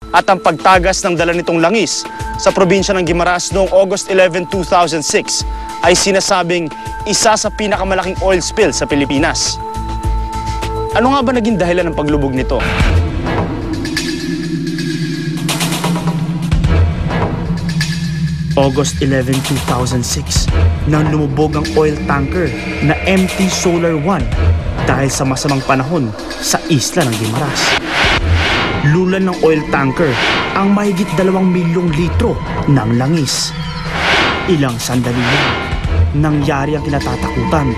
at ang pagtagas ng dala nitong langis sa probinsya ng Guimaras noong August 11, 2006 ay sinasabing isa sa pinakamalaking oil spill sa Pilipinas. Ano nga ba naging dahilan ng paglubog nito? August 11, 2006, nang lumubog ang oil tanker na MT Solar 1 dahil sa masamang panahon sa isla ng Guimaras. Lulan ng oil tanker ang mahigit 2 milyong litro ng langis. Ilang sandali lang, nangyari ang kinatatakutan.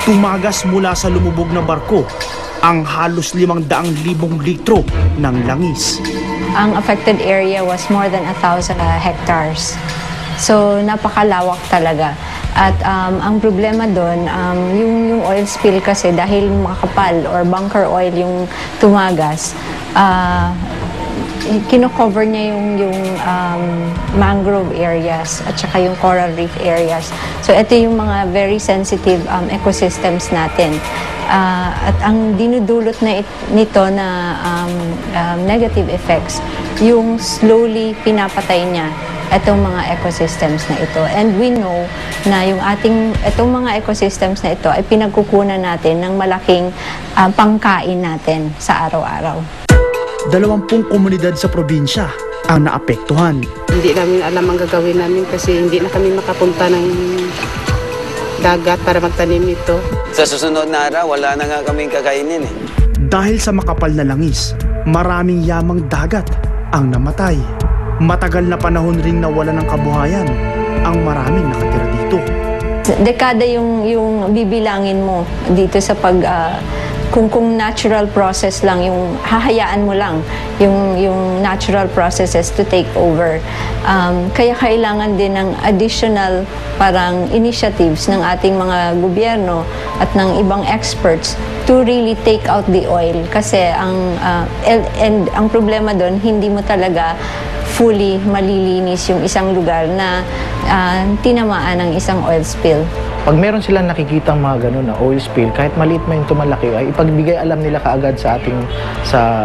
Tumagas mula sa lumubog na barko ang halos 500,000 litro ng langis. Ang affected area was more than 1,000 hectares. So napakalawak talaga. At ang problema doon, yung oil spill kasi dahil makapal or bunker oil yung tumagas, kino-cover niya yung mangrove areas at saka yung coral reef areas. So ito yung mga very sensitive ecosystems natin. At ang dinudulot na nito na negative effects, yung slowly pinapatay niya itong mga ecosystems na ito. And we know na itong mga ecosystems na ito ay pinagkukunan natin ng malaking pangkain natin sa araw-araw. 20 komunidad sa probinsya ang naapektuhan. Hindi namin alam ang gagawin namin kasi hindi na kami makapunta ng dagat para magtanim ito. Sa susunod na araw, wala na nga kaming kakainin eh. Dahil sa makapal na langis, maraming yamang dagat ang namatay. Matagal na panahon ring nawala ng kabuhayan ang maraming nakatira dito. Dekada yung bibilangin mo dito sa kung natural process lang, yung hahayaan mo lang yung natural processes to take over. Kaya kailangan din ng additional parang initiatives ng ating mga gobyerno at ng ibang experts to really take out the oil. Kasi ang problema doon, hindi mo talaga fully malilinis yung isang lugar na tinamaan ng isang oil spill. Pag meron silang nakikitang mga ganun na oil spill, kahit maliit man yung tumalaki, ay ipagbigay alam nila kaagad sa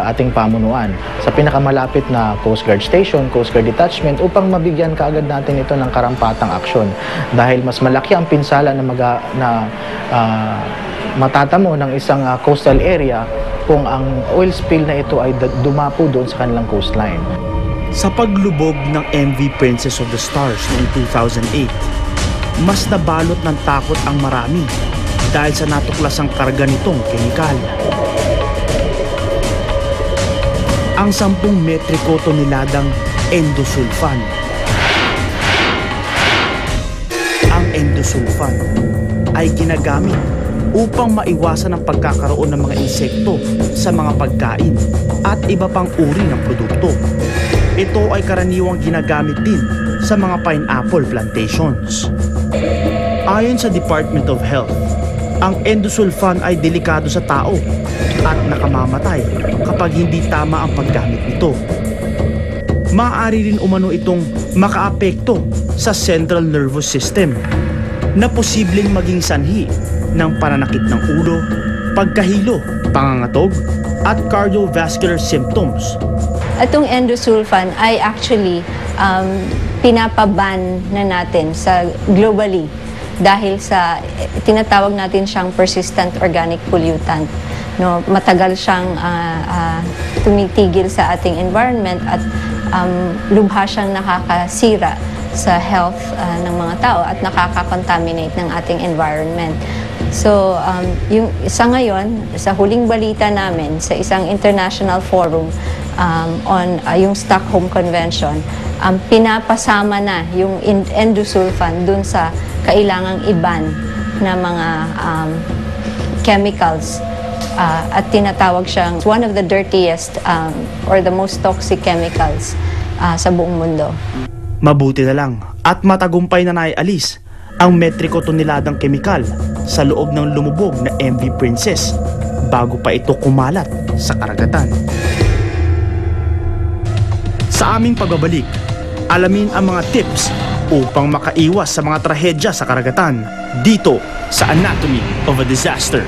ating pamunuan, sa pinakamalapit na Coast Guard Station, Coast Guard Detachment, upang mabigyan kaagad natin ito ng karampatang aksyon. Dahil mas malaki ang pinsala na matatamo ng isang coastal area kung ang oil spill na ito ay dumapo doon sa kanilang coastline. Sa paglubog ng MV Princess of the Stars noong 2008, mas nabalot ng takot ang marami dahil sa natuklasang karga nitong kemikal. Ang 10 metriko toneladang endosulfan. Ang endosulfan ay ginagamit upang maiwasan ang pagkakaroon ng mga insekto sa mga pagkain at iba pang uri ng produkto. Ito ay karaniwang ginagamit din sa mga pineapple plantations. Ayon sa Department of Health, ang endosulfan ay delikado sa tao at nakamamatay kapag hindi tama ang paggamit nito. Maaari rin umano itong makaapekto sa central nervous system na posibleng maging sanhi ng pananakit ng ulo, pagkahilo, pangangatog at cardiovascular symptoms. Itong endosulfan ay actually pinapaban na natin globally dahil sa tinatawag natin siyang persistent organic pollutant. No, matagal siyang tumitigil sa ating environment at lubha siyang nakakasira sa health ng mga tao at nakaka-contaminate ng ating environment. So, yung isa ngayon, sa huling balita namin sa isang international forum on yung Stockholm Convention, pinapasama na yung endosulfan dun sa kailangang iban na mga chemicals at tinatawag siyang one of the dirtiest or the most toxic chemicals sa buong mundo. Mabuti na lang at matagumpay na naialis ang metriko toneladang kemikal sa loob ng lumubog na MV Princess bago pa ito kumalat sa karagatan. Sa aming pagbabalik, alamin ang mga tips upang makaiwas sa mga trahedya sa karagatan dito sa Anatomy of a Disaster.